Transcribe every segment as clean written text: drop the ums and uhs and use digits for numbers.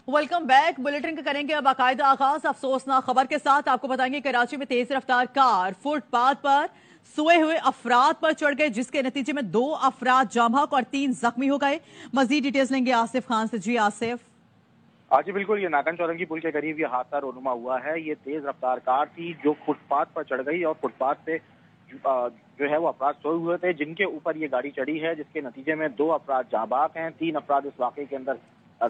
Welcome back. Bulletin का करेंगे अब बाकायदा आगाज अफसोसनाक खबर के साथ। आपको बताएंगे कराची में तेज रफ्तार कार फुटपाथ पर सोए हुए अफराद पर चढ़ गए, जिसके नतीजे में 2 अफराद जाँ बहक और 3 जख्मी हो गए। मजीद डिटेल्स लेंगे आसिफ खान से। जी आसिफ। जी बिल्कुल, ये नागन चौरंगी पुल के करीब ये हादसा रोनुमा हुआ है। ये तेज रफ्तार कार थी जो फुटपाथ पर चढ़ गई और फुटपाथ पे जो है वो अफराद सोए हुए थे, जिनके ऊपर ये गाड़ी चढ़ी है, जिसके नतीजे में 2 अफराद जाँ बहक हैं, 3 अफराद इस वाकये के अंदर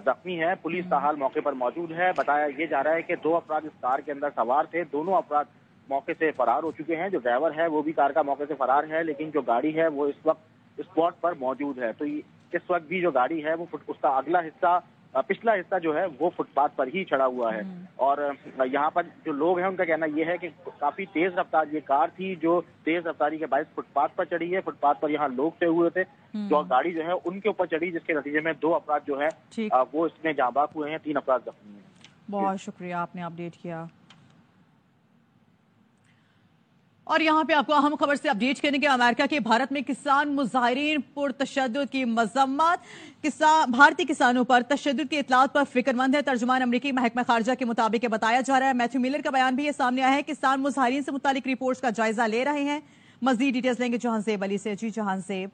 जख्मी है। पुलिस ताहाल मौके पर मौजूद है। बताया ये जा रहा है कि 2 अफराद इस कार के अंदर सवार थे। दोनों अफराद मौके से फरार हो चुके हैं। जो ड्राइवर है वो भी कार का मौके से फरार है, लेकिन जो गाड़ी है वो इस वक्त स्पॉट पर मौजूद है। तो इस वक्त भी जो गाड़ी है वो उसका अगला हिस्सा, पिछला हिस्सा जो है वो फुटपाथ पर ही चढ़ा हुआ है। और यहाँ पर जो लोग हैं उनका कहना ये है कि काफी तेज रफ्तार ये कार थी जो तेज रफ्तारी के बायस फुटपाथ पर चढ़ी है। फुटपाथ पर यहाँ लोग से हुए थे, जो गाड़ी जो है उनके ऊपर चढ़ी, जिसके नतीजे में 2 अफराद जो है वो इसमें जाँ बहक हुए हैं, 3 अफराद जख्मी हैं। बहुत शुक्रिया, आपने अपडेट किया। और यहाँ पे आपको अहम खबर से अपडेट करने के, अमेरिका के भारत में किसान मुजाहिरीन पुरतशद्दुद की मजम्मत। भारतीय किसानों पर तशद्दुद की इतलात पर फिक्रमंद है। तर्जुमान अमरीकी महकमा खारजा के मुताबिक बताया जा रहा है। मैथ्यू मिलर का बयान भी ये सामने आया है। किसान मुजाहिरीन से मुतालिक रिपोर्ट्स का जायजा ले रहे हैं। मजीद डिटेल्स लेंगे जहांसेब अली से। जी जहांसेब।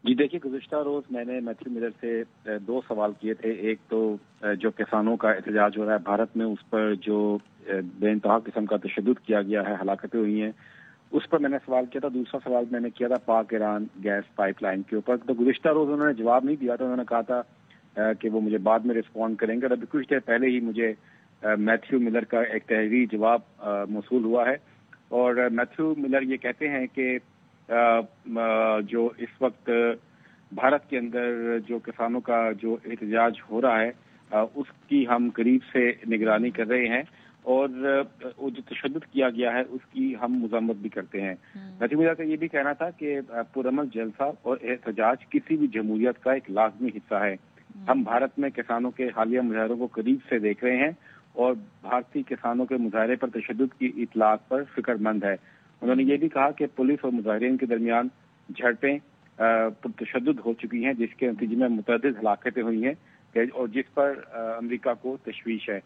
जी देखिए, गुज़िश्ता रोज मैंने मैथ्यू मिलर से 2 सवाल किए थे। एक तो जो किसानों का एहतजाज हो रहा है भारत में, उस पर जो बेइंतहा किस्म का तशद्दुद किया गया है, हलाकतें हुई हैं, उस पर मैंने सवाल किया था। दूसरा सवाल मैंने किया था पाक ईरान गैस पाइपलाइन के ऊपर। तो गुज़िश्ता रोज उन्होंने जवाब नहीं दिया था। उन्होंने कहा था कि वो मुझे बाद में रिस्पॉन्ड करेंगे। और अभी कुछ देर पहले ही मुझे मैथ्यू मिलर का एक तहरीरी जवाब मौसूल हुआ है। और मैथ्यू मिलर ये कहते हैं कि जो इस वक्त भारत के अंदर जो किसानों का जो एहतजाज हो रहा है उसकी हम करीब से निगरानी कर रहे हैं, और वो जो तशद्दुद किया गया है उसकी हम मजम्मत भी करते हैं। मैथ्यू मिलर का ये भी कहना था कि पुरअमन जलसा और एहतजाज किसी भी जमहूरियत का एक लाजमी हिस्सा है। हम भारत में किसानों के हालिया मुजाहरों को करीब से देख रहे हैं और भारतीय किसानों के मुजाहरे पर तशद्दुद की इतलात पर फिक्रमंद है। उन्होंने ये भी कहा कि पुलिस और मुजाहिरीन के दरमियान झड़पें तशद्दुद हो चुकी हैं, जिसके नतीजे में मुतअद्दिद हलाकतें हुई हैं और जिस पर अमेरिका को तशवीश है।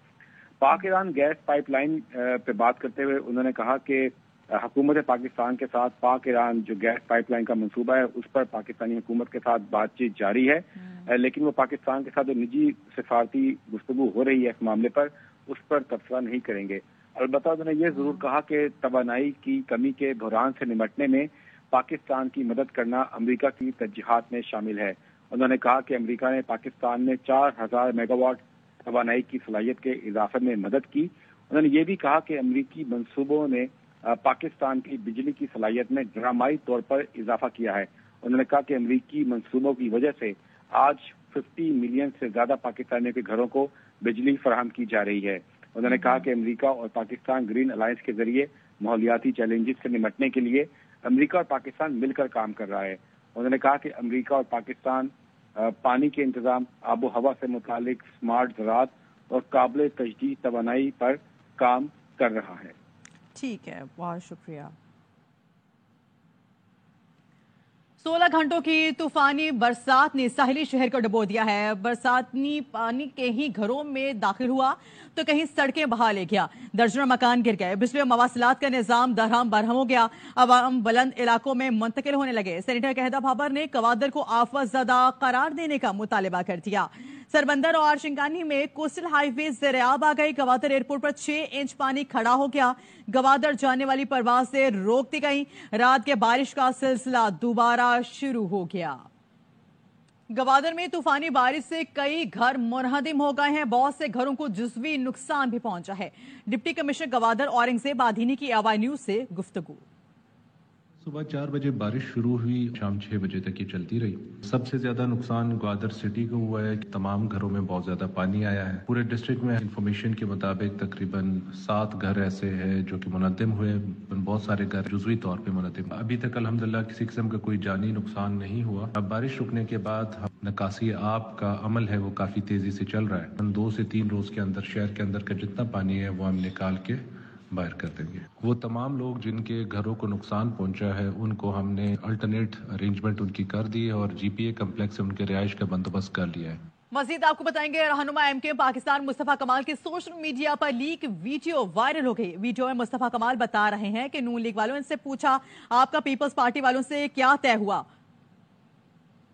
पाक ईरान गैस पाइपलाइन पे बात करते हुए उन्होंने कहा कि हुकूमत पाकिस्तान के साथ पाक ईरान जो गैस पाइपलाइन का मंसूबा है उस पर पाकिस्तानी हुकूमत के साथ बातचीत जारी है, लेकिन वो पाकिस्तान के साथ जो निजी सिफारती गुफ्तगू हो रही है इस मामले पर, उस पर तबसरा नहीं करेंगे। अलबत्ता उन्होंने ये जरूर कहा कि तवानाई की कमी के बहरान से निपटने में पाकिस्तान की मदद करना अमेरिका की तरजीहात में शामिल है। उन्होंने कहा कि अमेरिका ने पाकिस्तान में 4000 मेगावाट तवानाई की सलाहियत के इजाफे में मदद की। उन्होंने ये भी कहा कि अमेरिकी मंसूबों ने पाकिस्तान की बिजली की सलाहियत में ड्रामाई तौर पर इजाफा किया है। उन्होंने कहा कि अमेरिकी मंसूबों की वजह से आज 50 मिलियन से ज्यादा पाकिस्तानियों के घरों को बिजली फराहम की जा रही है। उन्होंने कहा कि अमेरिका और पाकिस्तान ग्रीन अलायंस के जरिए माहौलियाती चैलेंजेस से निपटने के लिए अमेरिका और पाकिस्तान मिलकर काम कर रहा है। उन्होंने कहा कि अमेरिका और पाकिस्तान पानी के इंतजाम, आबो हवा से मुतालिक स्मार्ट ज़राअत और काबिल तजदीद तवानाई पर काम कर रहा है। ठीक है, बहुत शुक्रिया। 16 घंटों की तूफानी बरसात ने साहिली शहर को डुबो दिया है। बरसाती पानी के ही घरों में दाखिल हुआ तो कहीं सड़कें बहा ले गया। दर्जनों मकान गिर गए। बिजली और मवासिलात का निजाम दरहम बरहम हो गया। अवाम बुलंद इलाकों में मुंतकिल होने लगे। सेनेटर कहदा बाबर ने गवादर को आफत ज़दा करार देने का मुतालबा कर दिया। सरबंदर और शिंगानी में कोस्टल हाईवे ज़ेर-ए-आब आ गई। गवादर एयरपोर्ट पर 6 इंच पानी खड़ा हो गया। गवादर जाने वाली परवाजें रोक दी गई। रात के बारिश का सिलसिला दोबारा शुरू हो गया। गवादर में तूफानी बारिश से कई घर मुनहदिम हो गए हैं। बहुत से घरों को जुज़वी नुकसान भी पहुंचा है। डिप्टी कमिश्नर गवादर औरंगजेब आधीनी की AY न्यूज से गुफ्तगू। सुबह 4 बजे बारिश शुरू हुई, शाम 6 बजे तक ये चलती रही। सबसे ज्यादा नुकसान ग्वादर सिटी को हुआ है कि तमाम घरों में बहुत ज्यादा पानी आया है। पूरे डिस्ट्रिक्ट में इंफॉर्मेशन के मुताबिक तकरीबन 7 घर ऐसे हैं जो कि मुनद्दिम हुए, बहुत सारे घर जुज़वी तौर पे मुनद्दिम। अभी तक अल्हम्दुलिल्लाह किसी किस्म का कोई जानी नुकसान नहीं हुआ। अब बारिश रुकने के बाद निकासी आब का अमल है वो काफी तेजी से चल रहा है। 2 से 3 रोज के अंदर शहर के अंदर का जितना पानी है वो हम निकाल के बाहर कर देंगे। वो तमाम लोग जिनके घरों को नुकसान पहुंचा है उनको हमने अल्टरनेट अरेंजमेंट उनकी कर दी है और GPA कम्प्लेक्स से उनके रिहाइश का बंदोबस्त कर लिया है। मजीद आपको बताएंगे, रहनुमा एमके पाकिस्तान मुस्तफा कमाल की सोशल मीडिया पर लीक वीडियो वायरल हो गई। वीडियो में मुस्तफा कमाल बता रहे हैं कि नून लीग वालों से पूछा आपका पीपल्स पार्टी वालों से क्या तय हुआ।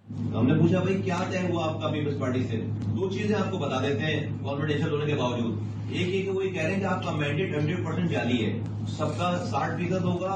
हमने पूछा भाई क्या तय हुआ आपका पीपल्स पार्टी से। दो चीजें आपको बता देते हैं कॉन्फिडेंशियल होने के बावजूद। एक वो ये कह रहे हैं कि आपका मैंडेट 100% जाली है, सबका 60% होगा,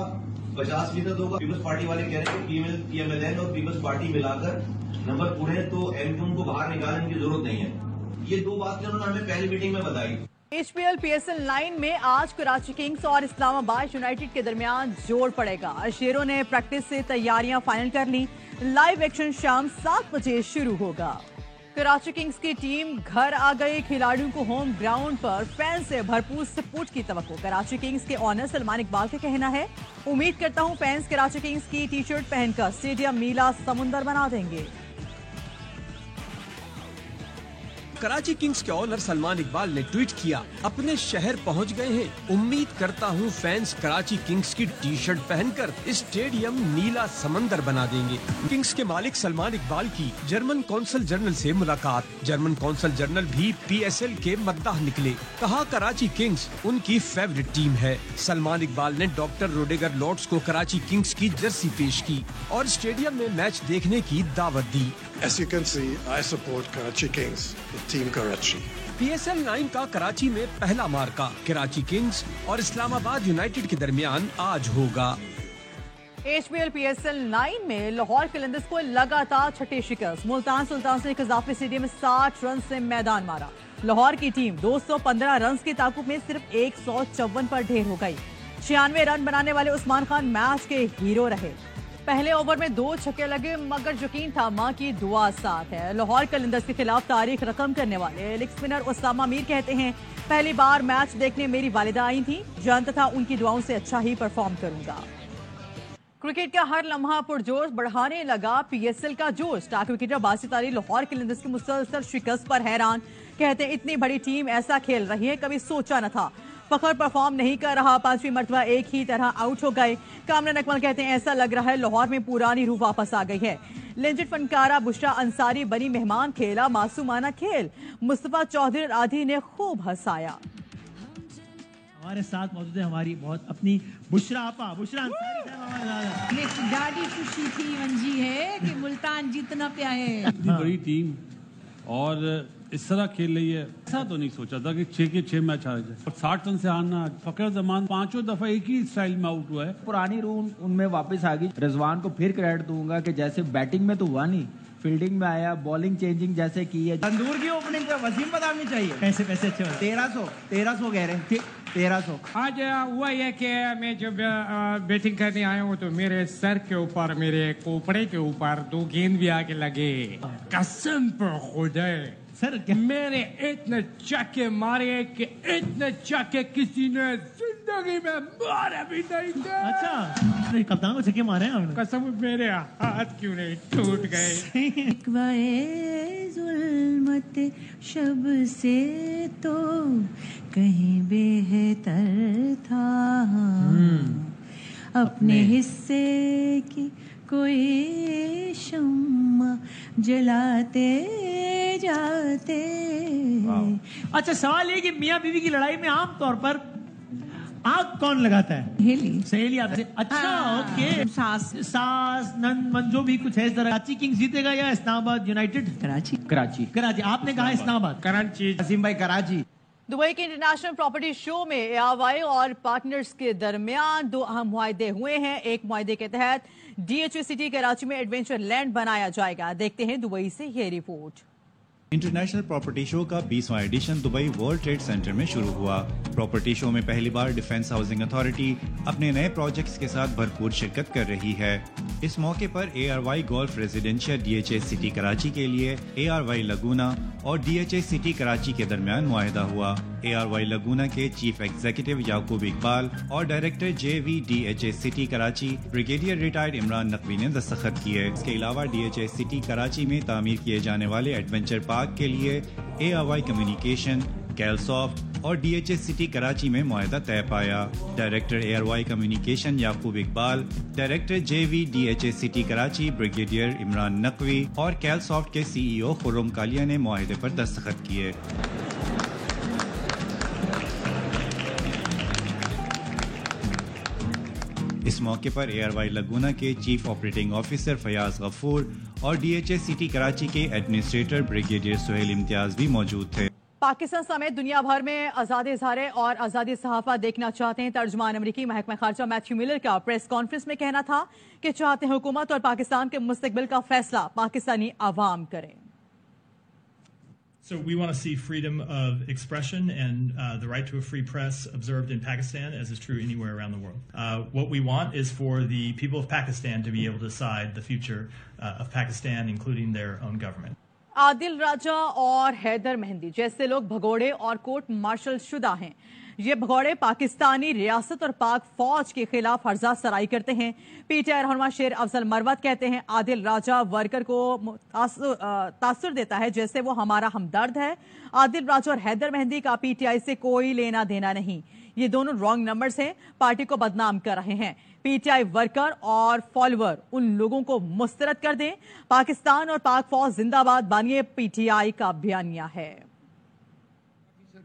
50% होगा। पीपल्स पार्टी वाले कह रहे हैं कि पीएमएलएन और पीपल्स पार्टी मिलाकर नंबर पूरे हैं, तो एमक्यूएम को बाहर निकालने की जरूरत नहीं है। ये दो बातें उन्होंने हमें पहली मीटिंग में बताई। HPL PSL 9 में आज कराची किंग्स और इस्लामाबाद यूनाइटेड के दरमियान जोड़ पड़ेगा। शेरों ने प्रैक्टिस से तैयारियां फाइनल कर ली। लाइव एक्शन शाम 7 बजे शुरू होगा। कराची किंग्स की टीम घर आ गई। खिलाड़ियों को होम ग्राउंड पर फैंस से भरपूर सपोर्ट की तवक्को। कराची किंग्स के ऑनर सलमान इकबाल का कहना है, उम्मीद करता हूं फैंस कराची किंग्स की टी शर्ट पहनकर स्टेडियम नीला समुंदर बना देंगे। कराची किंग्स के ऑनर सलमान इकबाल ने ट्वीट किया, अपने शहर पहुंच गए हैं, उम्मीद करता हूं फैंस कराची किंग्स की टी शर्ट पहनकर स्टेडियम नीला समंदर बना देंगे। किंग्स के मालिक सलमान इकबाल की जर्मन कौंसल जनरल से मुलाकात। जर्मन कौंसल जनरल भी PSL के मद्दाह निकले। कहा कराची किंग्स उनकी फेवरेट टीम है। सलमान इकबाल ने डॉक्टर रोडेगर लॉर्ड्स को कराची किंग्स की जर्सी पेश की और स्टेडियम में मैच देखने की दावत दी। As you can see, I support Karachi Kings, the team Karachi. PSL 9 का कराची में पहला मार्का कराची किंग्स और इस्लामाबाद यूनाइटेड के दरमियान आज होगा। HPL PSL 9 में लाहौर कलंदर्स को लगातार छठी शिकस्त। मुल्तान सुल्तान ने कजाफी स्टेडियम में 60 रन से मैदान मारा। लाहौर की टीम 215 रन की ताकुब में सिर्फ 154 पर ढेर हो गई। 96 रन बनाने वाले उस्मान खान मैच के हीरो रहे। पहले ओवर में 2 छक्के लगे, मगर यकीन था मां की दुआ साथ है। लाहौर कलंदर्स के खिलाफ तारीख रकम करने वाले लेग स्पिनर उसामा मीर कहते हैं, पहली बार मैच देखने मेरी वालिदा आई थी, जानता था उनकी दुआओं से अच्छा ही परफॉर्म करूंगा। क्रिकेट का हर लम्हा पुरजोश बढ़ाने लगा PSL का जोश। स्टार क्रिकेटर बासित अली लाहौर कलंदर्स की मुसलसल शिकस्त पर हैरान। कहते हैं इतनी बड़ी टीम ऐसा खेल रही है, कभी सोचा न था। फखर परफॉर्म नहीं कर रहा, 5वीं मर्तबा एक ही तरह आउट हो गए। कामरान अकमल कहते हैं ऐसा लग रहा है लाहौर में पुरानी रूह वापस आ गई है। लेजेंड फनकारा बुशरा अंसारी बनी मेहमान, खेला मासूमाना खेल। मुस्तफा चौधरी आदि ने खूब हंसाया। हमारे साथ मौजूद है हमारी बहुत अपनी बुशरा आपा, बुशरा अंसारी। ये गाड़ी खुशी थी मंजी है कि मुल्तान जीतना पिया है। इतनी बड़ी टीम और इस तरह खेल रही है, ऐसा तो नहीं सोचा था कि 6 के 6 मैच हार जाए और 60 रन से हारना। फकर जमान 5 दफा एक ही स्टाइल में आउट हुआ है। पुरानी रूह उनमें वापस आ गई। रिजवान को फिर क्रेडिट दूंगा कि जैसे बैटिंग में तो हुआ नहीं, फील्डिंग में आया, बॉलिंग चेंजिंग जैसे की है। तंदूर की ओपनिंग पे वसीम बतानी चाहिए। पैसे अच्छे 1300 कह रहे हैं, 1300। आज हुआ ये कि मैं जब बैटिंग करने आया हूँ तो मेरे सर के ऊपर, मेरे कोपड़े के ऊपर 2 गेंद भी आके लगे। कसम पर खुदा सर मैंने इतने चक्के मारे कि इतने चक्के किसी ने जिंदगी में मारे भी नहीं थे। अच्छा, कप्तान को छक्के मारे हैं। कसम मेरे हाथ क्यों नहीं टूट गए। जुल्मत शब से तो कहीं बेहतर था, अपने हिस्से की कोई शम्मा जलाते जाते। अच्छा, सवाल ये कि मियाँ बीवी की लड़ाई में आम तौर पर आग कौन लगाता है? सहेली आती है। अच्छा, ओके। सास नंद मन जो भी कुछ है इस तरह। कराची किंग्स जीतेगा या इस्लामाबाद यूनाइटेड? कराची। आपने कहा इस्लामाबाद। कराची। असीम भाई कराची। दुबई के इंटरनेशनल प्रॉपर्टी शो में ARY और पार्टनर्स के दरमियान 2 अहम मुआहदे हुए हैं। एक मुआहदे के तहत DHA सिटी कराची में एडवेंचर लैंड बनाया जाएगा। देखते हैं दुबई से ये रिपोर्ट। इंटरनेशनल प्रॉपर्टी शो का 20वां edition Dubai World Trade Centre में शुरू हुआ। प्रॉपर्टी शो में पहली बार डिफेंस हाउसिंग अथॉरिटी अपने नए प्रोजेक्ट्स के साथ भरपूर शिरकत कर रही है। इस मौके पर ARY golf residential DHA city Karachi के लिए ARY लगूना और DHA सिटी कराची के दरमियान मुआहदा हुआ। ARY लगूना के चीफ एग्जीक्यूटिव याकूब इकबाल और director JV DHA city Karachi brigadier retired Imran Naqvi ने दस्तखत किए। इसके अलावा DHA सिटी कराची में तामीर किए जाने वाले एडवेंचर पार्क के लिए ARY कम्युनिकेशन, कैलसॉफ्ट اور DHA سٹی کراچی میں معاہدہ طے پایا۔ Director ARY communication Yaqoob Iqbal, director JV DHA city Karachi brigadier Imran Naqvi اور کیل سافٹ کے CEO خرم کالیا نے معاہدے پر دستخط کیے۔ اس موقع پر ARY لگونا کے چیف آپریٹنگ آفیسر فیاض غفور اور DHA سٹی کراچی کے ایڈمنسٹریٹر بریگیڈیئر سہیل امتیاز بھی موجود تھے۔ پاکستان سمیت دنیا بھر میں آزاد اظہار اور آزادی صحافت دیکھنا چاہتے ہیں۔ ترجمان امریکی محکمہ خارجہ میتھیو ملر کا پریس کانفرنس میں کہنا تھا کہ چاہتے ہیں حکومت اور پاکستان کے مستقبل کا فیصلہ پاکستانی عوام کریں۔ So we want to see freedom of expression and the right to a free press observed in Pakistan, as is true anywhere around the world. What we want is for the people of Pakistan to be able to decide the future of Pakistan, including their own government. عادل راجہ اور حیدر مہندی جیسے لوگ بھگوڑے اور court martial شدہ ہیں۔ یہ بھگوڑے پاکستانی ریاست اور پاک فوج کے خلاف ہرزہ سرائی کرتے ہیں۔ PTI رہنما شیر افضل مروت کہتے ہیں عادل راجہ ورکر کو تاثر دیتا ہے جیسے وہ ہمارا ہمدرد ہے۔ عادل راجہ اور حیدر مہندی کا PTI سے کوئی لینا دینا نہیں، یہ دونوں رانگ نمبرز ہیں، پارٹی کو بدنام کر رہے ہیں۔ PTI ورکر اور فالوور ان لوگوں کو مسترد کر دیں۔ پاکستان اور پاک فوج زندہ باد بانیے PTI کا بیانیہ ہے۔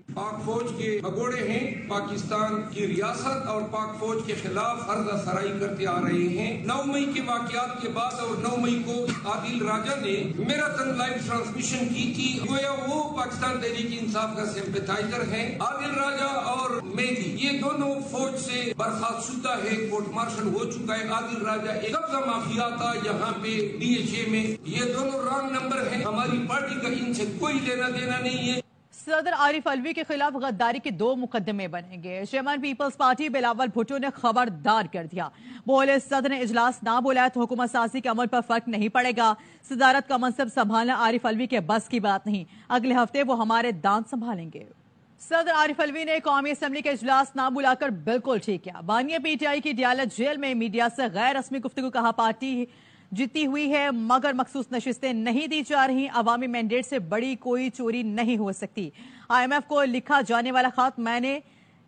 پاک فوج کے بھگوڑے ہیں، پاکستان کی ریاست اور پاک فوج کے خلاف ہرزہ سرائی کرتے آ رہے ہیں۔ 9 مئی کے واقعات کے بعد اور 9 مئی کو عادل راجہ نے میراتھن لائیو ٹرانسمیشن کی تھی، گویا وہ پاکستان تحریک انصاف کا سمپیتائزر ہے۔ عادل راجہ اور مہندی یہ دونوں فوج سے برخاست شدہ ہے، کورٹ مارشل ہو چکا ہے۔ عادل راجہ ایک قبضہ مافیا تھا یہاں پہ DHA میں، یہ دونوں رانگ نمبر ہیں، ہماری پارٹی کا ان سے کوئی لینا دینا نہیں ہے۔ صدر عارف الوی کے خلاف غداری کے 2 مقدمے بنیں گے۔ چیئرمین پیپلز پارٹی بلاول بھٹو نے خبردار کر دیا، بولے صدر نے اجلاس نہ بلایا تو حکومت سازی کے عمل پر فرق نہیں پڑے گا۔ صدارت کا منصب سنبھالنا عارف الوی کے بس کی بات نہیں، اگلے ہفتے وہ ہمارے دانت سنبھالیں گے۔ صدر عارف الوی نے قومی اسمبلی کا اجلاس نہ بلا کر بالکل ٹھیک کیا۔ بانیہ PTI کی ڈیالہ جیل میں میڈیا سے غیر رسمی گفتگو، کہا پارٹی جیتی ہوئی ہے مگر مخصوص نشستیں نہیں دی جا رہی، عوامی مینڈیٹ سے بڑی کوئی چوری نہیں ہو سکتی۔ IMF کو لکھا جانے والا خط میں نے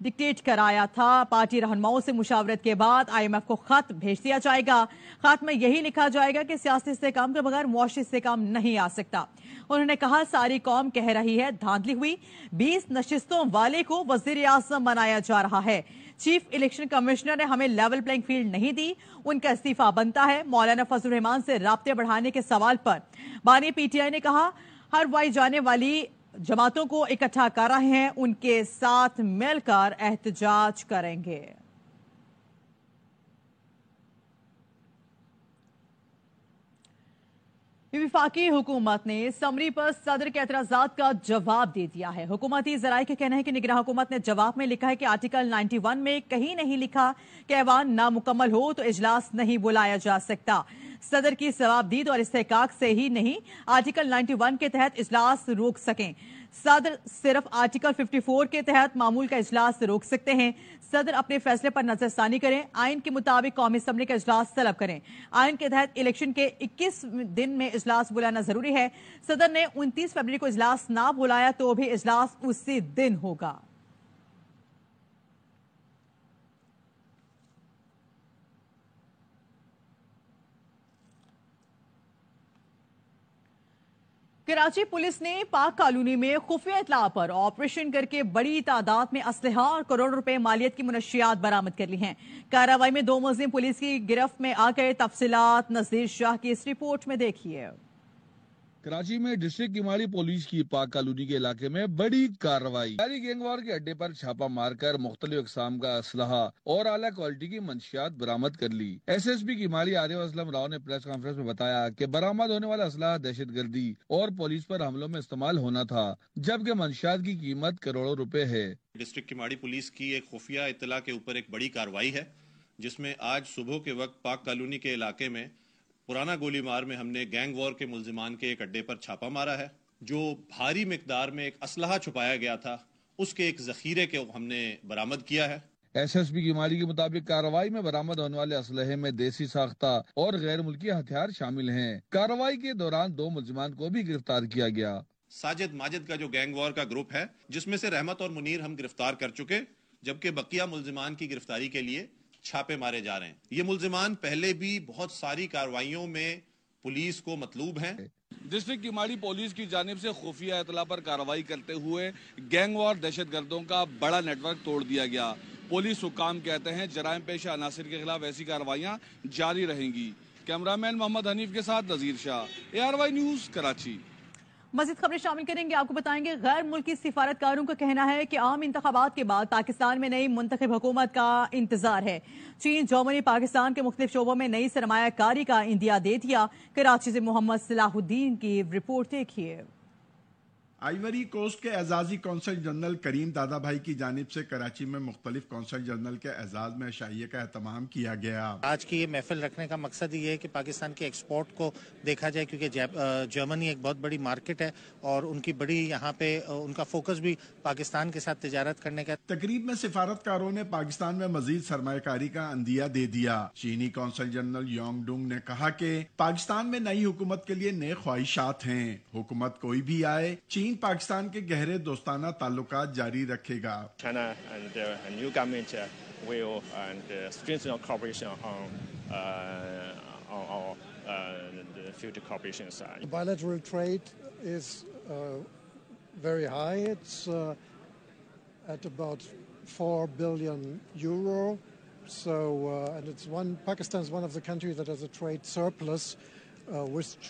ڈکٹیٹ کرایا تھا، پارٹی رہنماؤں سے مشاورت کے بعد IMF کو خط بھیج دیا جائے گا۔ خط میں یہی لکھا جائے گا کہ سیاسی استحکام کے بغیر معاشی استحکام نہیں آ سکتا۔ انہوں نے کہا ساری قوم کہہ رہی ہے دھاندلی ہوئی، 20 نشستوں والے کو وزیر اعظم بنایا جا رہا ہے۔ چیف الیکشن کمشنر نے ہمیں لیول پلینگ فیلڈ نہیں دی، ان کا استعفیٰ بنتا ہے۔ مولانا فضل الرحمان سے رابطے بڑھانے کے سوال پر بانی PTI نے کہا ہر وائی جانے والی جماعتوں کو اکٹھا کر رہے ہیں، ان کے ساتھ مل کر احتجاج کریں گے۔ وفاقی حکومت نے سمری پر صدر کے اعتراضات کا جواب دے دیا ہے۔ حکومتی ذرائع کا کہنا ہے کہ نگراں حکومت نے جواب میں لکھا ہے کہ آرٹیکل 91 میں کہیں نہیں لکھا کہ ایوان نامکمل ہو تو اجلاس نہیں بلایا جا سکتا۔ صدر کی ثوابدید اور استحقاق سے ہی نہیں آرٹیکل 91 کے تحت اجلاس روک سکیں۔ صدر صرف آرٹیکل 54 کے تحت معمول کا اجلاس روک سکتے ہیں۔ صدر اپنے فیصلے پر نظر ثانی کریں، آئین کے مطابق قومی اسمبلی کا اجلاس طلب کریں۔ آئین کے تحت الیکشن کے 21 دن میں اجلاس بلانا ضروری ہے۔ صدر نے 29 فروری کو اجلاس نہ بلایا تو بھی اجلاس اسی دن ہوگا۔ کراچی پولیس نے پاک کالونی میں خفیہ اطلاع پر آپریشن کر کے بڑی تعداد میں اسلحہ اور کروڑ روپے مالیت کی منشیات برآمد کر لی ہیں۔ کارروائی میں 2 ملزم پولیس کی گرفت میں آ گئے۔ تفصیلات نذیر شاہ کی اس رپورٹ میں دیکھیے۔ کراچی میں ڈسٹرکٹ کیماڑی پولیس کی پاک کالونی کے علاقے میں بڑی کارروائی جاری گینگ وار کے اڈے پر چھاپا مار کر مختلف اقسام کا اسلحہ اور اعلیٰ کوالٹی کی منشیات برآمد کر لی۔ SSP کیماڑی عارف اسلم راؤ نے پریس کانفرنس میں بتایا کہ برآمد ہونے والا اسلحہ دہشت گردی اور پولیس پر حملوں میں استعمال ہونا تھا، جبکہ منشیات کی قیمت کروڑوں روپے ہے۔ ڈسٹرکٹ کیماڑی پولیس کی ایک خفیہ اطلاع کے اوپر ایک بڑی کارروائی ہے، جس میں آج صبح کے وقت پاک کالونی کے علاقے میں پرانا گولی مار میں ہم نے گینگ وار کے ملزمان کے ایک اڈے پر چھاپا مارا ہے۔ جو بھاری مقدار میں ایک اسلحہ چھپایا گیا تھا، اس کے ایک ذخیرے کے ہم نے برآمد کیا ہے۔ SSP کیماڑی کے مطابق کارروائی میں برآمد ہونے والے اسلحے میں دیسی ساختہ اور غیر ملکی ہتھیار شامل ہیں۔ کارروائی کے دوران 2 ملزمان کو بھی گرفتار کیا گیا۔ साजिद माजिद का जो गैंग वॉर का ग्रुप है, जिसमें से रहमत और मुनीर हम गिरफ्तार कर चुके, जबकि बकिया मुल्जिमान की गिरफ्तारी के लिए छापे मारे जा रहे हैं। ये मुल्जिमान पहले भी बहुत सारी कार्रवाइयों में पुलिस को मतलूब हैं। डिस्ट्रिक्ट किमाड़ी पुलिस की जानिब से खुफिया इतला पर कार्रवाई करते हुए गैंग वॉर दहशतगर्दों का बड़ा नेटवर्क तोड़ दिया गया। पुलिस हुक्काम कहते हैं जराइम पेशा अनासिर के खिलाफ ऐसी कार्रवाइयां जारी रहेंगी। कैमरामैन मोहम्मद हनीफ के साथ नजीर शाह, ARY न्यूज, कराची। मज़ीद खबरें शामिल करेंगे, आपको बताएंगे गैर मुल्की सिफारतकारों का कहना है कि आम इंतखाबात के बाद पाकिस्तान में नई मुंतखब हुकूमत का इंतजार है। चीन जर्मनी पाकिस्तान के मुख्तलिफ शोबों में नई सरमायाकारी का इंदिया दे दिया। कराची से मोहम्मद सलाहुद्दीन की रिपोर्ट देखिए। आइवरी कोस्ट के एजाजी कौंसल जनरल करीम दादा भाई की जानिब से कराची में मुख्तलिफ कौंसल जनरल के एजाज में शाइये का एहतमाम किया गया। आज की ये महफिल रखने का मकसद ये है कि पाकिस्तान के एक्सपोर्ट को देखा जाए, क्योंकि जर्मनी एक बहुत बड़ी मार्केट है और उनकी बड़ी यहाँ पे उनका फोकस भी पाकिस्तान के साथ तिजारत करने का। तकरीब में सिफारतकारों ने पाकिस्तान में मजीद सरमायाकारी का अंदिया दे दिया। चीनी कौंसल जनरल योंग डुंग ने कहा कि पाकिस्तान में नई हुकूमत के लिए नए ख्वाहिशात हैं। हुकूमत कोई भी आए, चीन पाकिस्तान के गहरे दोस्ताना ताल्लुकात जारी रखेगा। China and the new government will strengthen our cooperation on the future cooperation side. Bilateral trade is very high. It's at about 4 billion euro. So and it's Pakistan is one of the countries that has a trade surplus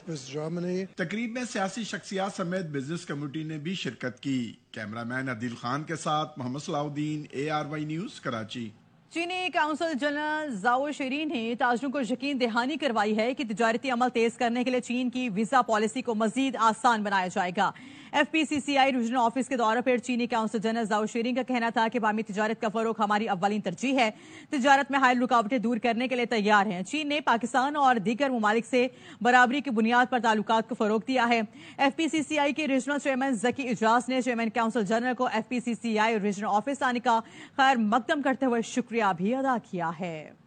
with Germany. तकरीब में सियासी शख्सियात समेत business community ने भी शिरकत की। Cameraman Adil Khan के साथ मोहम्मद सलाहुद्दीन, ARY न्यूज, कराची। चीनी काउंसिल जनरल जाओ शेरीन ने ताजरों को यकीन दहानी करवाई है कि तिजारती अमल तेज करने के लिए चीन की वीजा पॉलिसी को मजीद आसान बनाया जाएगा। FPCCI रीजनल ऑफिस के दौरे पर चीनी काउंसिल जनरल जाओ शेरीन का कहना था कि बामी तिजारत का फरोग हमारी अव्वलीन तरजीह है। तिजारत में हायल रुकावटें दूर करने के लिए तैयार हैं। चीन ने पाकिस्तान और दीगर ममालिक से बराबरी की बुनियाद पर ताल्लुकात को फरोग दिया है। FPCCI के रीजनल चेयरमैन जकी इजाज ने चेयरमैन काउंसिल जनरल को FPCCI रीजनल ऑफिस आने का खैर मकदम करते हुए शुक्रिया भी अदा किया है।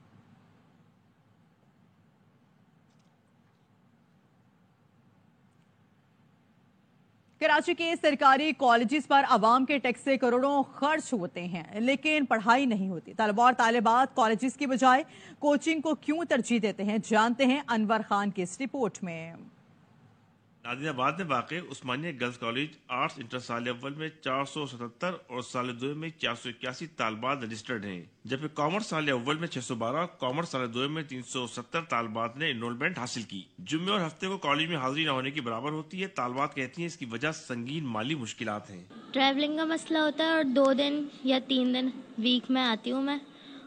कराची के सरकारी कॉलेजेस पर आवाम के टैक्स से करोड़ों खर्च होते हैं, लेकिन पढ़ाई नहीं होती। तलबा और तालिबात कॉलेजेस की बजाय कोचिंग को क्यों तरजीह देते हैं, जानते हैं अनवर खान की इस रिपोर्ट में। नादियाबाद में वाक़ उस्मानिया गर्ल्स कॉलेज आर्ट्स इंटर साल अव्वल में 477 और साल दो में 481 तालबात रजिस्टर्ड हैं, जबकि कॉमर्स साल अव्वल में 612, कॉमर्स साल दो में 370 तालबात ने एनरोलमेंट हासिल की। जुम्मे और हफ्ते को कॉलेज में हाजिरी न होने की बराबर होती है। तालबात कहती हैं इसकी वजह संगीन माली मुश्किलात हैं। ट्रैवलिंग का मसला होता है और 2 दिन या 3 दिन वीक में आती हूँ मैं,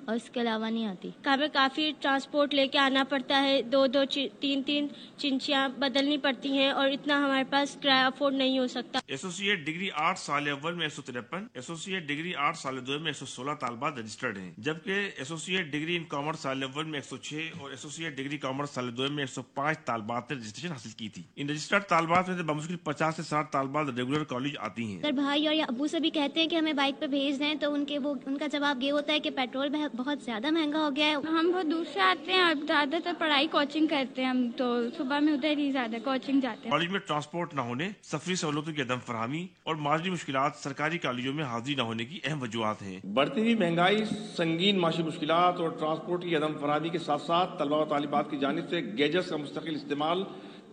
और इसके अलावा नहीं आती। हमें काफ़ी ट्रांसपोर्ट लेके आना पड़ता है, 2-2 3-3 चिंचियाँ बदलनी पड़ती हैं और इतना हमारे पास किराया अफोर्ड नहीं हो सकता। एसोसिएट डिग्री आर्ट साल अव्वल में 153, एसोसिएट डिग्री आर्ट साल दो में 116 तालबात रजिस्टर्ड हैं, जबकि एसोसिएट डिग्री इन कॉमर्स साल अव्वल में 106 और एसोसिएट डिग्री कॉमर्स साल दो में 105 तालबात ने रजिस्ट्रेशन हासिल की थी। इन रजिस्टर्ड तालबात में से बमुश्किल 50 से 60 तालबात रेगुलर कॉलेज आती हैं। अगर भाई और अबू से भी कहते हैं कि हमें बाइक पे भेज दें तो उनका जवाब ये होता है कि पेट्रोल बहुत ज्यादा महंगा हो गया है। हम बहुत दूर से आते हैं और ज्यादातर पढ़ाई कोचिंग करते हैं, हम तो सुबह में उधर ही ज्यादा कोचिंग जाते हैं। कॉलेज में ट्रांसपोर्ट न होने, सफरी सहूलतों की अदम फरहमी और माशी मुश्किलात सरकारी कॉलेजों में हाजिरी न होने की अहम वजूहत हैं। बढ़ती हुई महंगाई, संगीन माशी मुश्किलात और ट्रांसपोर्ट की अदम फरहमी के साथ साथ तलबा व तालिबात की जानिब से गैजेट्स का मुस्तकिल इस्तेमाल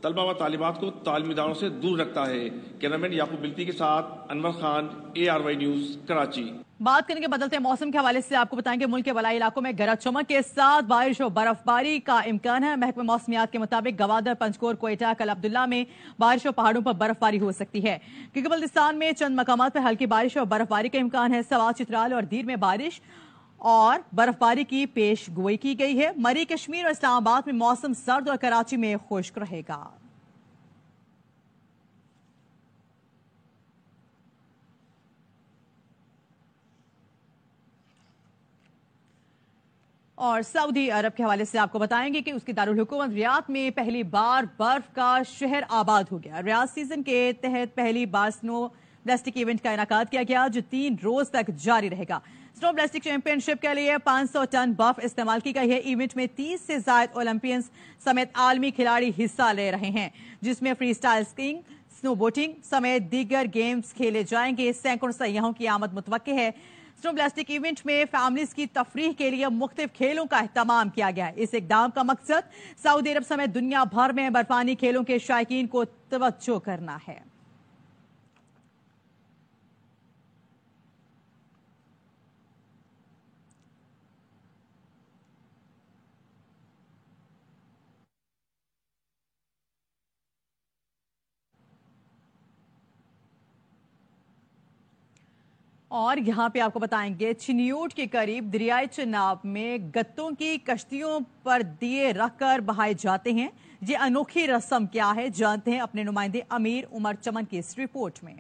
तलबा व तालिबात को तालीमी इदारों से दूर रखता है। कैमरामैन याकूब बिल्ती के साथ अनवर खान, ARY न्यूज, कराची। बात करेंगे बदलते मौसम के हवाले से। आपको बताएंगे मुल्क के बलाई इलाकों में गरज चमक के साथ बारिश और बर्फबारी का इम्कान है। महकमे मौसमियात के मुताबिक गवादर, पंचकोर, कोयटा, कल अब्दुल्ला में बारिश और पहाड़ों पर बर्फबारी हो सकती है, क्योंकि बल्दिस्तान में चंद मकामात पर हल्की बारिश और बर्फबारी का इम्कान है। सवात, चित्राल और दीर में बारिश और बर्फबारी की पेश गोई की गई है। मरी, कश्मीर और इस्लामाबाद में मौसम सर्द और कराची में खुश्क रहेगा। और सऊदी अरब के हवाले से आपको बताएंगे कि उसकी दारुल हुकूमत रियाद में पहली बार बर्फ का शहर आबाद हो गया। रियाद सीजन के तहत पहली बार स्नो ब्लास्टिक इवेंट का इनाकाद किया गया, जो 3 रोज तक जारी रहेगा। स्नो ब्लास्टिक चैंपियनशिप के लिए 500 टन बर्फ इस्तेमाल की गई है। इवेंट में 30 से ज्यादा ओलंपियंस समेत आलमी खिलाड़ी हिस्सा ले रहे हैं, जिसमें free style skiing, snow boating समेत दीगर गेम्स खेले जाएंगे। सैकड़ों सयाहों की आमद मुतवक्के है। स्नो ब्लास्टिक इवेंट में फैमिलीज की तफरीह के लिए मुख्तलिफ खेलों का एहतमाम किया गया है। इस इकदाम का मकसद सऊदी अरब समेत दुनिया भर में बर्फानी खेलों के शायकीन को तवज्जो करना है। और यहाँ पे आपको बताएंगे चिन्यूट के करीब दरियाई चनाब में गत्तों की कश्तियों पर दिए रखकर बहाए जाते हैं। ये अनोखी रस्म क्या है, जानते हैं अपने नुमाइंदे अमीर उमर चमन की इस रिपोर्ट में।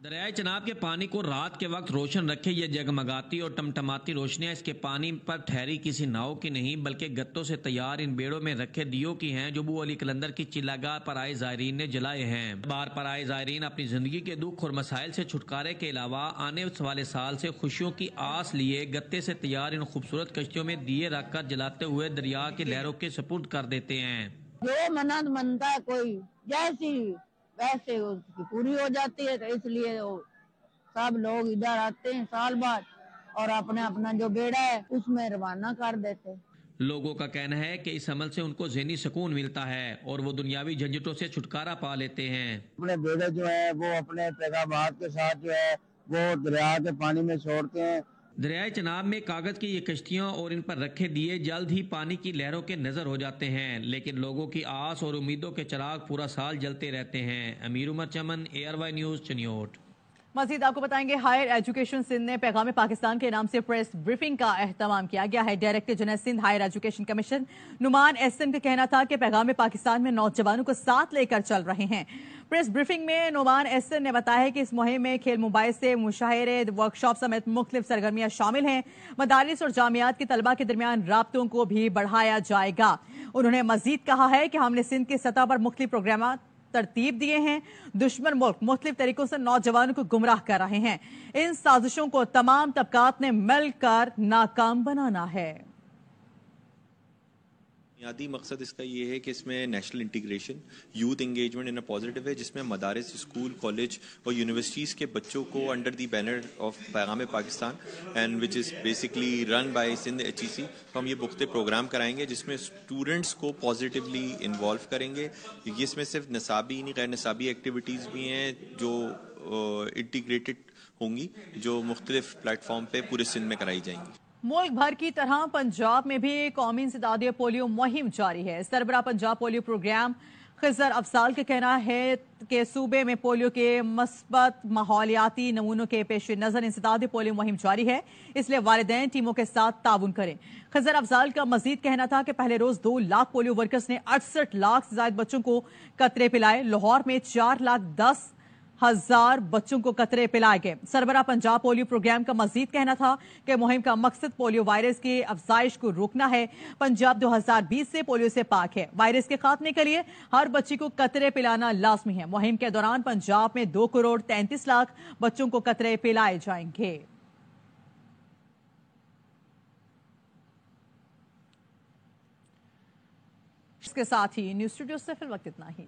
दरियाई चनाब के पानी को रात के वक्त रोशन रखे ये जगमगाती और टमटमाती रोशनियां इसके पानी पर ठहरी किसी नाव की नहीं बल्कि गत्तों से तैयार इन बेड़ों में रखे दियों की हैं जो अबू अली कलंदर की चिल्लागाह पर आए ज़ायरीन ने जलाए हैं। बार पर आए ज़ायरीन अपनी जिंदगी के दुख और मसाइल से छुटकारे के अलावा आने वाले साल से खुशियों की आस लिए गत्ते से तैयार इन खूबसूरत कश्तियों में दिए रखकर जलाते हुए दरिया की लहरों के सपुर्द कर देते हैं। जो मन्नत मनता है कोई जैसी वैसे उसकी पूरी हो जाती है, तो इसलिए सब लोग इधर आते हैं साल बाद और अपने अपना जो बेड़ा है उसमें रवाना कर देते हैं। लोगों का कहना है कि इस अमल से उनको ज़हनी सुकून मिलता है और वो दुनियावी झंझटों से छुटकारा पा लेते हैं। अपने बेड़े जो है वो अपने पैगाबाद के साथ जो है वो दरिया के पानी में छोड़ते हैं। दरियाई चनाब में कागज की ये कश्तियां और इन पर रखे दिए जल्द ही पानी की लहरों के नजर हो जाते हैं, लेकिन लोगों की आस और उम्मीदों के चिराग पूरा साल जलते रहते हैं। अमीर उमर चमन, ARY न्यूज, चिन्योट। मजीद आपको बताएंगे हायर एजुकेशन सिंध ने पैगाम पाकिस्तान के नाम से प्रेस ब्रीफिंग का एहतमाम किया गया है। Director general Sindh higher education commission Noman Ahsan का कहना था कि पैगाम पाकिस्तान में नौजवानों को साथ लेकर चल रहे हैं। प्रेस ब्रीफिंग में नुमान एहसन ने बताया कि इस मुहिम में खेल मोबाइल से मुशायरे, वर्कशॉप समेत मुख्तलिफ सरगर्मियां शामिल हैं। मदारिस और जामियात के तलबा के दरमियान राब्तों को भी बढ़ाया जाएगा। उन्होंने मजीद कहा है कि हमने सिंध की सतह पर मुख्तलिफ प्रोग्राम तरतीब दिए हैं। दुश्मन मुल्क मुख्तलिफ तरीकों से नौजवानों को गुमराह कर रहे हैं। इन साजिशों को तमाम तबकात ने मिलकर नाकाम बनाना है। बुनियादी मकसद इसका ये है कि इसमें national integration, youth engagement in a positive है, जिसमें मदारिस, स्कूल, कॉलेज और यूनिवर्सिटीज़ के बच्चों को under the banner of Paigham Pakistan and which is basically run by Sindh HEC, तो हम ये मुख्तलिफ प्रोग्राम कराएंगे जिसमें स्टूडेंट्स को पॉजिटिवली इन्वॉल्व करेंगे। क्योंकि इसमें सिर्फ निसाबी नहीं, गैर निसाबी एक्टिविटीज़ भी हैं जो इंटीग्रेटेड होंगी, जो मुख्तलिफ प्लेटफॉर्म पे पूरे सिंध में कराई जाएंगी। मुल्क भर की तरह पंजाब में भी कौमी इंसदादे पोलियो मुहिम जारी है। सरबराह पंजाब पोलियो प्रोग्राम खिजर अफजाल का कहना है कि सूबे में पोलियो के मस्बत माहौलियाती नमूनों के पेश नजर इंसदादे पोलियो मुहिम जारी है, इसलिए वालिदैन टीमों के साथ ताउन करें। खिजर अफजाल का मजीद कहना था कि पहले रोज 2 लाख पोलियो वर्कर्स ने 68 लाख से ज्यादा बच्चों को कतरे पिलाए। लाहौर में 4,10,000 बच्चों को कतरे पिलाए गए। सरबराह पंजाब पोलियो प्रोग्राम का मजीद कहना था कि मुहिम का मकसद पोलियो वायरस की अफजाइश को रोकना है। पंजाब 2020 से पोलियो से पाक है। वायरस के खात्मे के लिए हर बच्ची को कतरे पिलाना लाजमी है। मुहिम के दौरान पंजाब में 2,33,00,000 बच्चों को कतरे पिलाए जाएंगे। इसके साथ ही न्यूज स्टूडियो से फिल वक्त इतना ही।